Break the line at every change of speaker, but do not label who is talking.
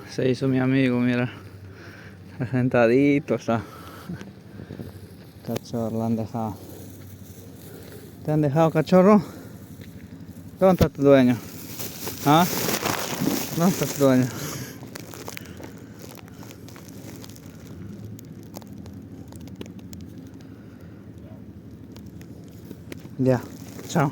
Se hizo mi amigo, mira. Sentadito está. Cachorro, lo han dejado. ¿Te han dejado, cachorro? ¿Dónde está tu dueño? ¿Ah? ¿Dónde está tu dueño? Ya, chao.